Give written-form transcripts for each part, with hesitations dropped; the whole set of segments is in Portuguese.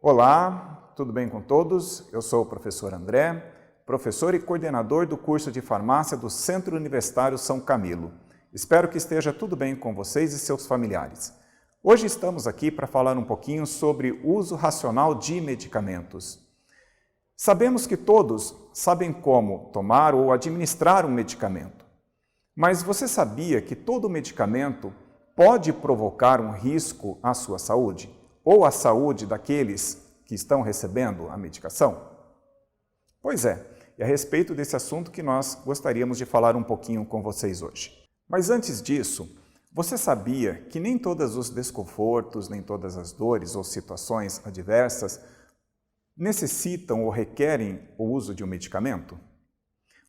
Olá, tudo bem com todos? Eu sou o professor André, professor e coordenador do curso de farmácia do Centro Universitário São Camilo. Espero que esteja tudo bem com vocês e seus familiares. Hoje estamos aqui para falar um pouquinho sobre o uso racional de medicamentos. Sabemos que todos sabem como tomar ou administrar um medicamento, mas você sabia que todo medicamento pode provocar um risco à sua saúde ou à saúde daqueles que estão recebendo a medicação? Pois é, é a respeito desse assunto que nós gostaríamos de falar um pouquinho com vocês hoje. Mas antes disso, você sabia que nem todos os desconfortos, nem todas as dores ou situações adversas necessitam ou requerem o uso de um medicamento?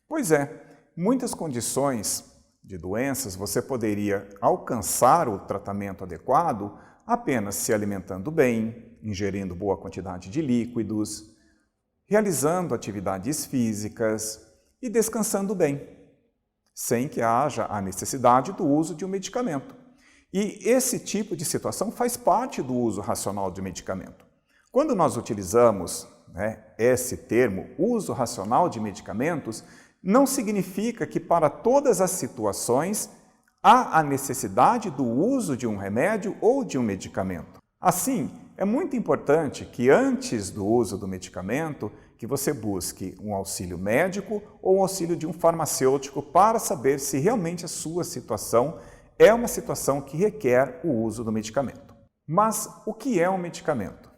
Pois é, muitas condições de doenças você poderia alcançar o tratamento adequado apenas se alimentando bem, ingerindo boa quantidade de líquidos, realizando atividades físicas e descansando bem, sem que haja a necessidade do uso de um medicamento. E esse tipo de situação faz parte do uso racional de medicamento. Quando nós utilizamos esse termo, uso racional de medicamentos, não significa que para todas as situações há a necessidade do uso de um remédio ou de um medicamento. Assim, é muito importante que antes do uso do medicamento, que você busque um auxílio médico ou um auxílio de um farmacêutico para saber se realmente a sua situação é uma situação que requer o uso do medicamento. Mas o que é um medicamento?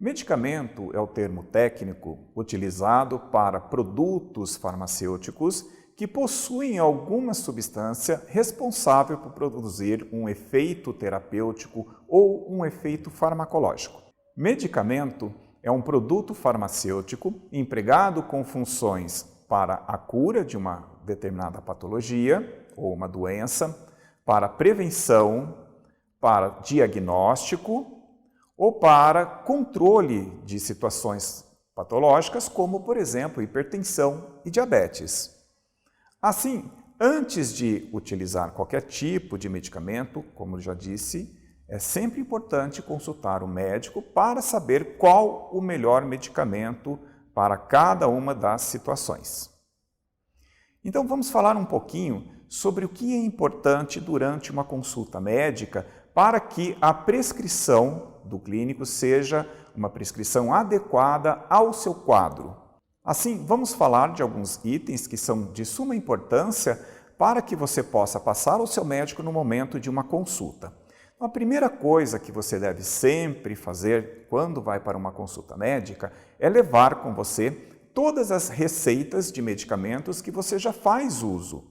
Medicamento é o termo técnico utilizado para produtos farmacêuticos que possuem alguma substância responsável por produzir um efeito terapêutico ou um efeito farmacológico. Medicamento é um produto farmacêutico empregado com funções para a cura de uma determinada patologia ou uma doença, para prevenção, para diagnóstico ou para controle de situações patológicas, como, por exemplo, hipertensão e diabetes. Assim, antes de utilizar qualquer tipo de medicamento, como já disse, é sempre importante consultar o médico para saber qual o melhor medicamento para cada uma das situações. Então, vamos falar um pouquinho sobre o que é importante durante uma consulta médica para que a prescrição do clínico seja uma prescrição adequada ao seu quadro. Assim, vamos falar de alguns itens que são de suma importância para que você possa passar ao seu médico no momento de uma consulta. Então, a primeira coisa que você deve sempre fazer quando vai para uma consulta médica é levar com você todas as receitas de medicamentos que você já faz uso,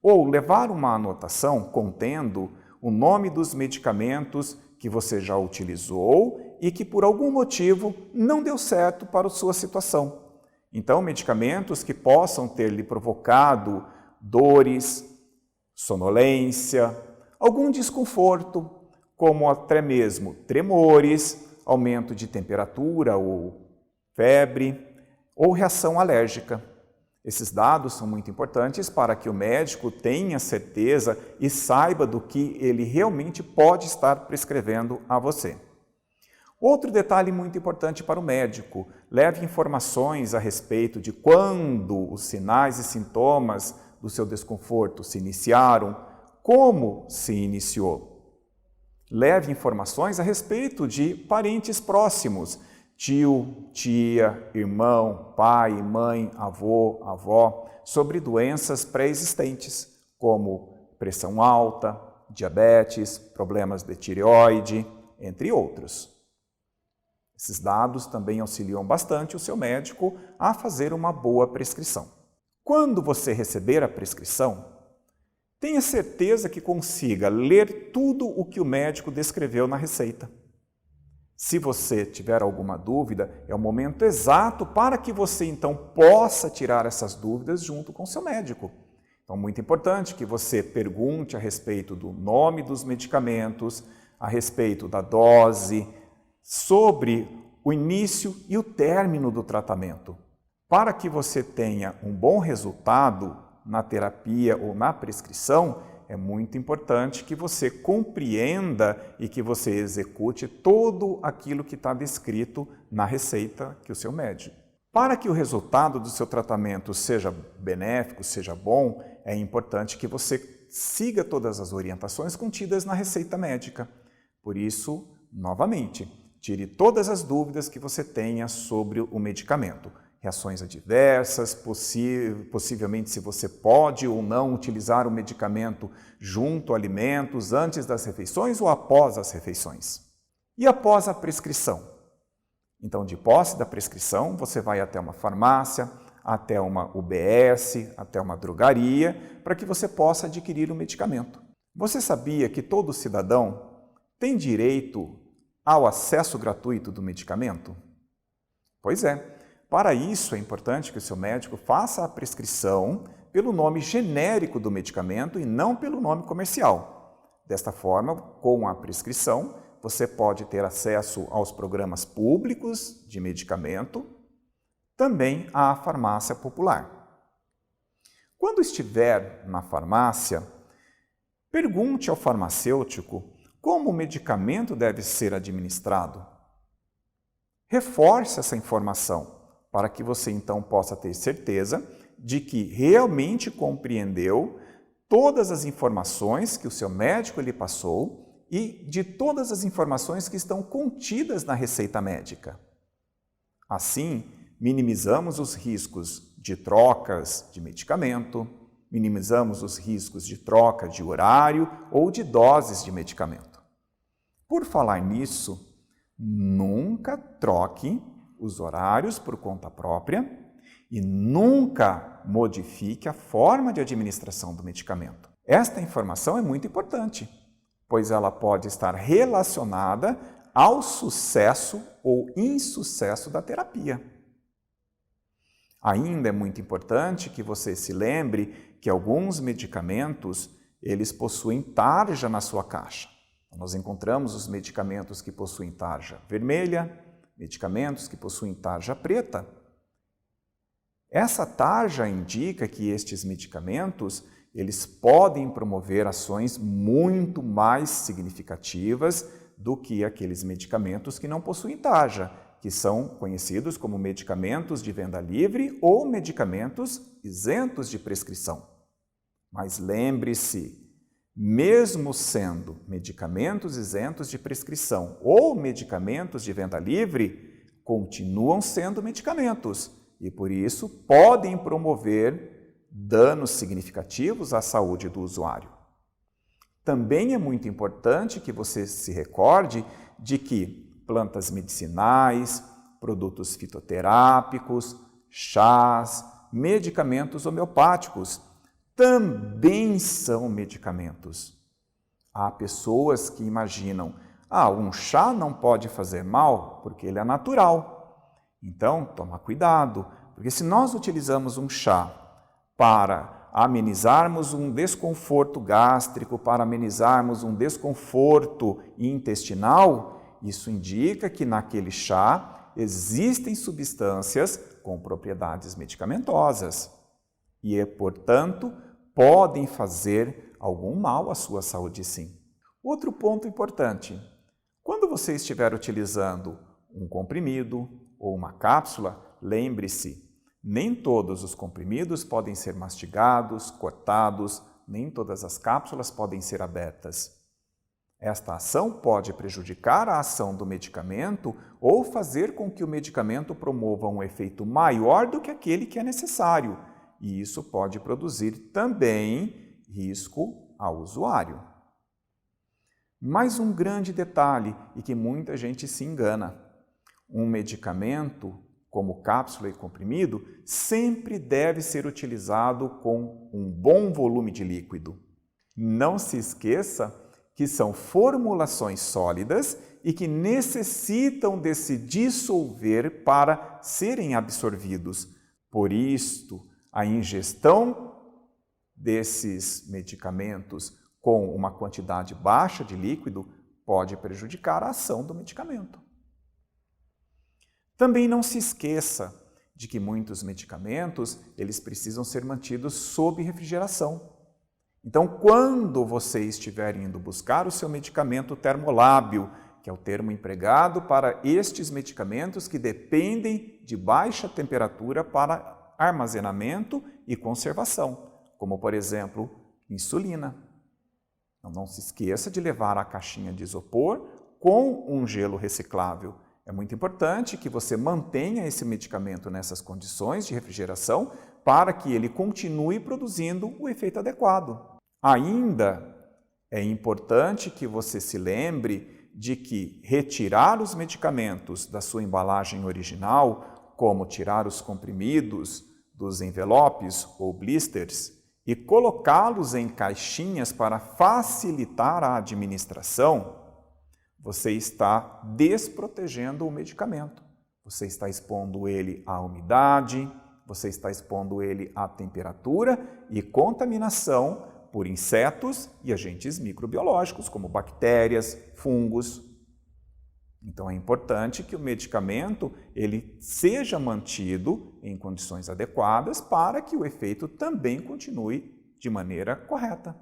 ou levar uma anotação contendo o nome dos medicamentos que você já utilizou e que por algum motivo não deu certo para a sua situação. Então, medicamentos que possam ter lhe provocado dores, sonolência, algum desconforto, como até mesmo tremores, aumento de temperatura ou febre, ou reação alérgica. Esses dados são muito importantes para que o médico tenha certeza e saiba do que ele realmente pode estar prescrevendo a você. Outro detalhe muito importante para o médico: leve informações a respeito de quando os sinais e sintomas do seu desconforto se iniciaram, como se iniciou. Leve informações a respeito de parentes próximos, tio, tia, irmão, pai, mãe, avô, avó, sobre doenças pré-existentes, como pressão alta, diabetes, problemas de tireoide, entre outros. Esses dados também auxiliam bastante o seu médico a fazer uma boa prescrição. Quando você receber a prescrição, tenha certeza que consiga ler tudo o que o médico descreveu na receita. Se você tiver alguma dúvida, é o momento exato para que você então possa tirar essas dúvidas junto com o seu médico. Então, muito importante que você pergunte a respeito do nome dos medicamentos, a respeito da dose, sobre o início e o término do tratamento. Para que você tenha um bom resultado na terapia ou na prescrição, é muito importante que você compreenda e que você execute todo aquilo que está descrito na receita que o seu médico. Para que o resultado do seu tratamento seja benéfico, seja bom, é importante que você siga todas as orientações contidas na receita médica. Por isso, novamente, tire todas as dúvidas que você tenha sobre o medicamento. Reações adversas, possivelmente se você pode ou não utilizar o medicamento junto a alimentos antes das refeições ou após as refeições. E após a prescrição? Então, de posse da prescrição, você vai até uma farmácia, até uma UBS, até uma drogaria, para que você possa adquirir o medicamento. Você sabia que todo cidadão tem direito ao acesso gratuito do medicamento? Pois é. Para isso, é importante que o seu médico faça a prescrição pelo nome genérico do medicamento e não pelo nome comercial. Desta forma, com a prescrição, você pode ter acesso aos programas públicos de medicamento, também à farmácia popular. Quando estiver na farmácia, pergunte ao farmacêutico como o medicamento deve ser administrado. Reforce essa informação, para que você então possa ter certeza de que realmente compreendeu todas as informações que o seu médico lhe passou e de todas as informações que estão contidas na receita médica. Assim, minimizamos os riscos de trocas de medicamento, minimizamos os riscos de troca de horário ou de doses de medicamento. Por falar nisso, nunca troque os horários por conta própria e nunca modifique a forma de administração do medicamento. Esta informação é muito importante, pois ela pode estar relacionada ao sucesso ou insucesso da terapia. Ainda é muito importante que você se lembre que alguns medicamentos, eles possuem tarja na sua caixa. Nós encontramos os medicamentos que possuem tarja vermelha, medicamentos que possuem tarja preta. Essa tarja indica que estes medicamentos, eles podem promover ações muito mais significativas do que aqueles medicamentos que não possuem tarja, que são conhecidos como medicamentos de venda livre ou medicamentos isentos de prescrição. Mas lembre-se, mesmo sendo medicamentos isentos de prescrição ou medicamentos de venda livre, continuam sendo medicamentos e, por isso, podem promover danos significativos à saúde do usuário. Também é muito importante que você se recorde de que plantas medicinais, produtos fitoterápicos, chás, medicamentos homeopáticos também são medicamentos. Há pessoas que imaginam, um chá não pode fazer mal porque ele é natural. Então, toma cuidado, porque se nós utilizamos um chá para amenizarmos um desconforto gástrico, para amenizarmos um desconforto intestinal, isso indica que naquele chá existem substâncias com propriedades medicamentosas e, portanto, podem fazer algum mal à sua saúde, sim. Outro ponto importante, quando você estiver utilizando um comprimido ou uma cápsula, lembre-se, nem todos os comprimidos podem ser mastigados, cortados, nem todas as cápsulas podem ser abertas. Esta ação pode prejudicar a ação do medicamento ou fazer com que o medicamento promova um efeito maior do que aquele que é necessário, e isso pode produzir também risco ao usuário. Mais um grande detalhe e que muita gente se engana. Um medicamento, como cápsula e comprimido, sempre deve ser utilizado com um bom volume de líquido. Não se esqueça que são formulações sólidas e que necessitam de se dissolver para serem absorvidos. Por isto, a ingestão desses medicamentos com uma quantidade baixa de líquido pode prejudicar a ação do medicamento. Também não se esqueça de que muitos medicamentos eles precisam ser mantidos sob refrigeração. Então, quando você estiver indo buscar o seu medicamento termolábil, que é o termo empregado para estes medicamentos que dependem de baixa temperatura para armazenamento e conservação, como, por exemplo, insulina. Então, não se esqueça de levar a caixinha de isopor com um gelo reciclável. É muito importante que você mantenha esse medicamento nessas condições de refrigeração para que ele continue produzindo o efeito adequado. Ainda é importante que você se lembre de que retirar os medicamentos da sua embalagem original, como tirar os comprimidos dos envelopes ou blisters e colocá-los em caixinhas para facilitar a administração, você está desprotegendo o medicamento. Você está expondo ele à umidade, você está expondo ele à temperatura e contaminação por insetos e agentes microbiológicos, como bactérias, fungos. Então é importante que o medicamento ele seja mantido em condições adequadas para que o efeito também continue de maneira correta.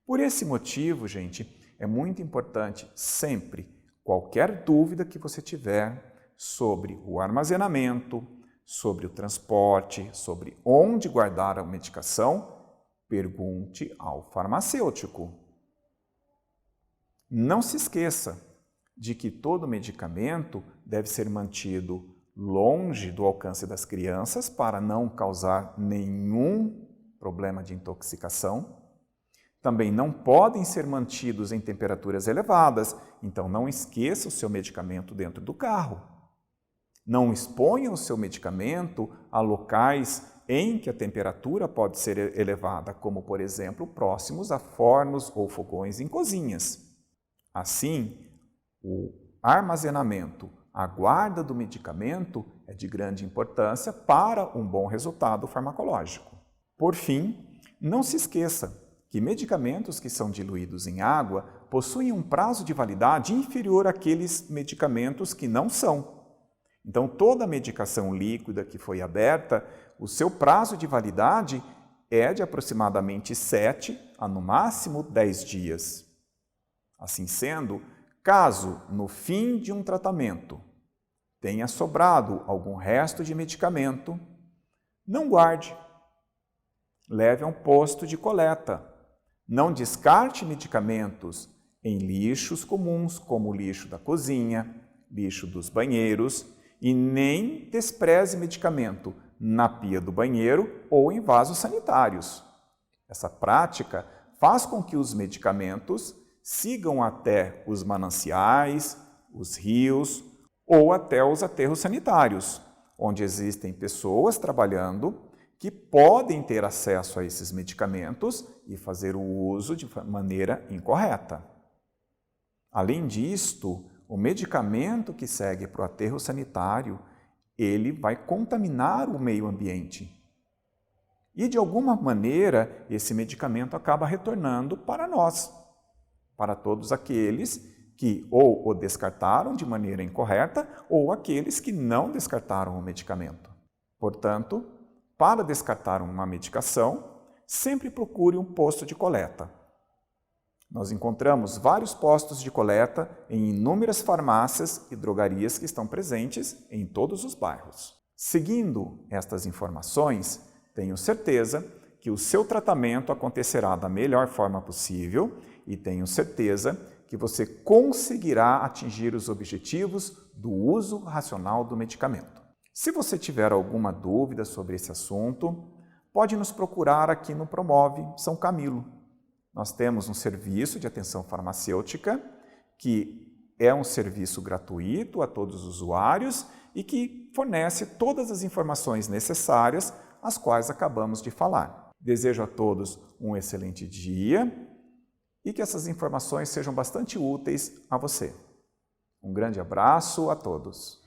Por esse motivo, gente, é muito importante sempre, qualquer dúvida que você tiver sobre o armazenamento, sobre o transporte, sobre onde guardar a medicação, pergunte ao farmacêutico. Não se esqueça de que todo medicamento deve ser mantido longe do alcance das crianças para não causar nenhum problema de intoxicação. Também não podem ser mantidos em temperaturas elevadas, então não esqueça o seu medicamento dentro do carro. Não exponha o seu medicamento a locais em que a temperatura pode ser elevada, como, por exemplo, próximos a fornos ou fogões em cozinhas. Assim, o armazenamento, a guarda do medicamento é de grande importância para um bom resultado farmacológico. Por fim, não se esqueça que medicamentos que são diluídos em água possuem um prazo de validade inferior àqueles medicamentos que não são. Então, toda medicação líquida que foi aberta, o seu prazo de validade é de aproximadamente 7 a, no máximo, 10 dias. Assim sendo, caso no fim de um tratamento tenha sobrado algum resto de medicamento, não guarde. Leve a um posto de coleta. Não descarte medicamentos em lixos comuns, como o lixo da cozinha, lixo dos banheiros, e nem despreze medicamento na pia do banheiro ou em vasos sanitários. Essa prática faz com que os medicamentos sigam até os mananciais, os rios ou até os aterros sanitários, onde existem pessoas trabalhando que podem ter acesso a esses medicamentos e fazer o uso de maneira incorreta. Além disto, o medicamento que segue para o aterro sanitário, ele vai contaminar o meio ambiente. E, de alguma maneira, esse medicamento acaba retornando para nós, para todos aqueles que ou o descartaram de maneira incorreta ou aqueles que não descartaram o medicamento. Portanto, para descartar uma medicação, sempre procure um posto de coleta. Nós encontramos vários postos de coleta em inúmeras farmácias e drogarias que estão presentes em todos os bairros. Seguindo estas informações, tenho certeza que o seu tratamento acontecerá da melhor forma possível e tenho certeza que você conseguirá atingir os objetivos do uso racional do medicamento. Se você tiver alguma dúvida sobre esse assunto, pode nos procurar aqui no Promove São Camilo. Nós temos um serviço de atenção farmacêutica que é um serviço gratuito a todos os usuários e que fornece todas as informações necessárias, as quais acabamos de falar. Desejo a todos um excelente dia e que essas informações sejam bastante úteis a você. Um grande abraço a todos.